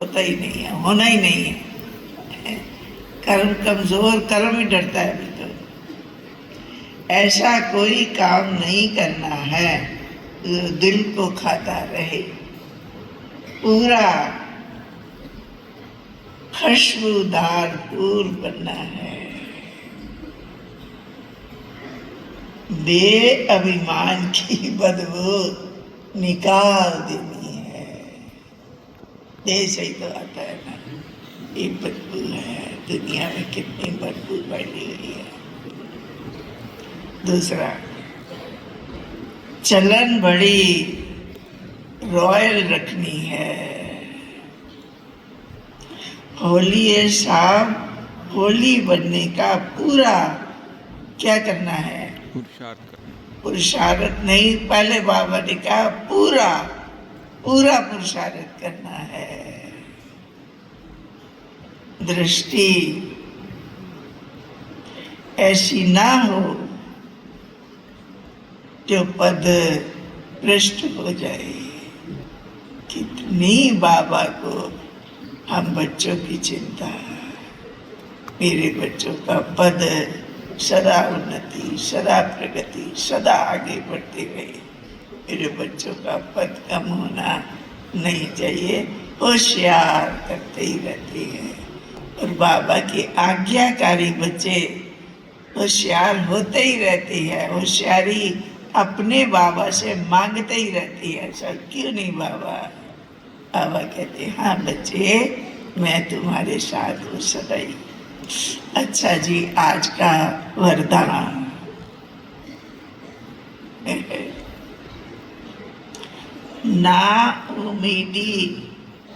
होता ही नहीं है, होना ही नहीं है। कर्म कमजोर, कर्म ही डरता है अभी तो। ऐसा कोई काम नहीं करना है जो दिल को खाता रहे, पूरा खुशबूदार फूल बनना है। बेअभिमान की बदबू निकाल देनी है। देह से ही तो आता है ना, ये बदबू है। दुनिया में कितनी बदबू फैली हुई है। दूसरा, चलन बड़ी रॉयल रखनी है। होली है साहब, होली बनने का पूरा क्या करना है? पुरुषार्थ नहीं, पहले बाबा ने कहा पूरा पूरा पुरुषार्थ करना है। दृष्टि ऐसी ना हो जो पद भ्रष्ट हो जाए। कितनी बाबा को हम बच्चों की चिंता, मेरे बच्चों का पद सदा उन्नति, सदा प्रगति, सदा आगे बढ़ते गए। मेरे बच्चों का पद कम होना नहीं चाहिए। होशियार करते ही रहते हैं और बाबा के आज्ञाकारी बच्चे होशियार होते ही रहते हैं। होशियारी अपने बाबा से मांगते ही रहती है। ऐसा क्यों नहीं बाबा? बाबा कहते हैं हाँ बच्चे, मैं तुम्हारे साथ हूँ सदैव। अच्छा जी, आज का वरदान। ना उम्मीदी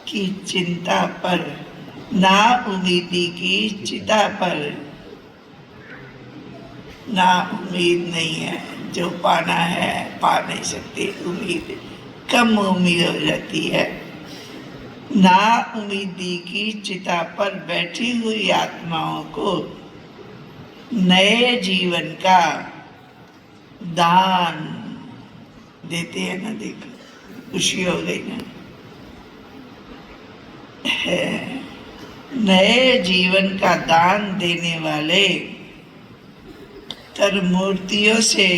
की चिंता पर, ना उम्मीदी की चिता पर। ना उम्मीद नहीं है, जो पाना है पा नहीं सकते। उम्मीद, कम उम्मीद हो जाती है। ना उम्मीदी की चिता पर बैठी हुई आत्माओं को नए जीवन का दान देते हैं ना। देखो, खुशी हो गई ना। नए जीवन का दान देने वाले तरमूर्तियों से,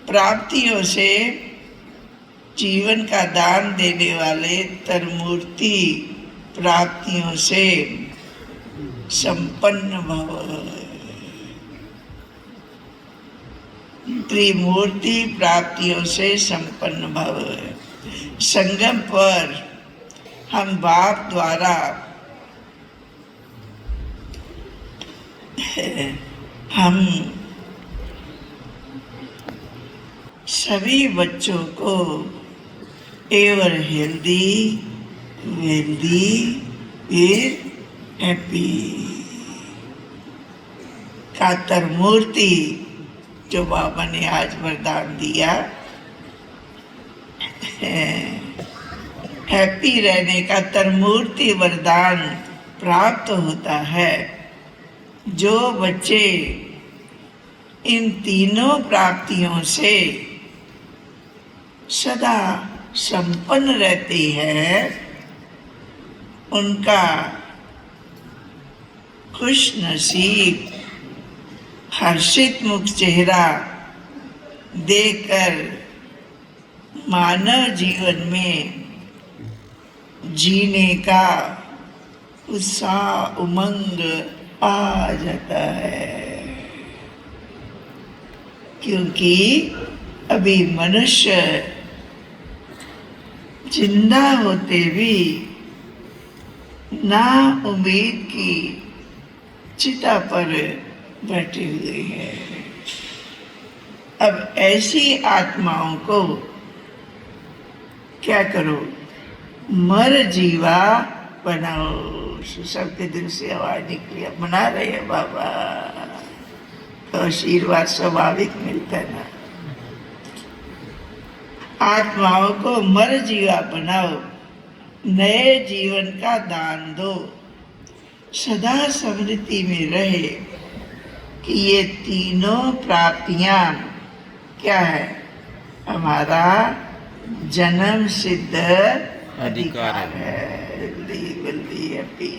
प्राप्तियों से, जीवन का दान देने वाले तरमूर्ति प्राप्तियों से संपन्न भव। त्रिमूर्ति प्राप्तियों से संपन्न भव। संगम पर हम बाप द्वारा हम सभी बच्चों को एवर हेल्दी, वेल्दी, हैप्पी का तरमूर्ति जो बाबा ने आज वरदान दिया, हैप्पी रहने का तरमूर्ति वरदान प्राप्त होता है। जो बच्चे इन तीनों प्राप्तियों से सदा संपन्न रहते हैं, उनका खुश नसीब हर्षित मुख चेहरा देखकर मानव जीवन में जीने का उत्साह, उमंग आ जाता है। क्योंकि अभी मनुष्य जिंदा होते भी ना उम्मीद की चिता पर बैठे हुए हैं। अब ऐसी आत्माओं को क्या करो? मर जीवा बनाओ। सबके दिल से आवाज निकली, बना रहे हैं बाबा, तो आशीर्वाद स्वाभाविक मिलता है ना। आत्माओं को मर जीवा बनाओ, नए जीवन का दान दो, सदा समृद्धि में रहे कि ये तीनों प्राप्तियां क्या है? हमारा जन्म सिद्ध अधिकार है। अपी।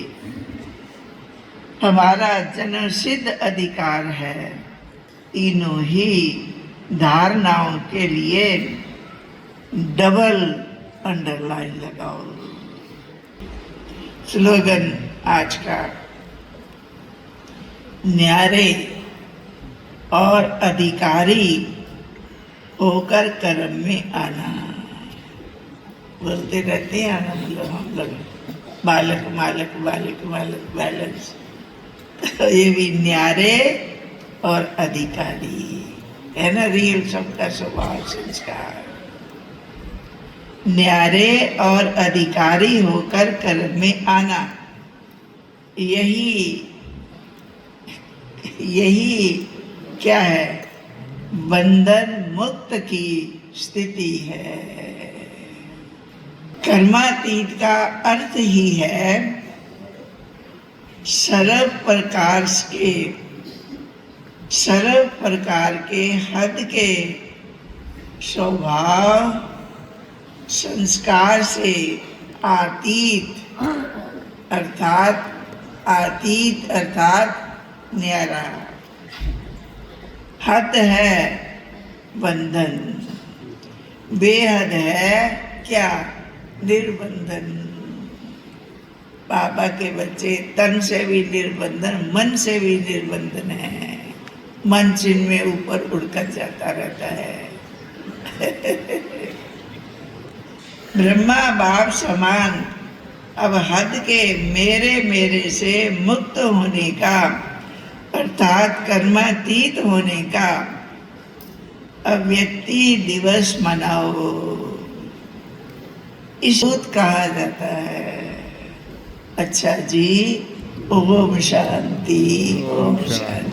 हमारा जन्मसिद्ध अधिकार है, तीनों ही धारणाओं के लिए डबल अंडरलाइन लगाओ। स्लोगन आज का, न्यारे और अधिकारी होकर कर्म में आना। बोलते रहते हैं ना हम लोग बालक मालक बालक मालक बैलेंस। तो ये भी न्यारे और अधिकारी है ना, रियल सबका स्वभाव संस्कार। न्यारे और अधिकारी होकर कर्म में आना, यही क्या है, बंधन मुक्त की स्थिति है। कर्मातीत का अर्थ ही है सर्व प्रकार के हद के स्वभाव संस्कार से अतीत अर्थात न्यारा। हद है बंधन, बेहद है क्या, निर्बंधन। बाबा के बच्चे तन से भी निर्बंधन, मन से भी निर्बंधन है। मन चिन्ह में ऊपर उड़कर जाता रहता है। ब्रह्मा बाप समान अब हद के मेरे से मुक्त होने का अर्थात कर्मातीत होने का अव्यक्ति दिवस मनाओ। इसे कहा जाता है। अच्छा जी, ओम शांति, ओम शांति।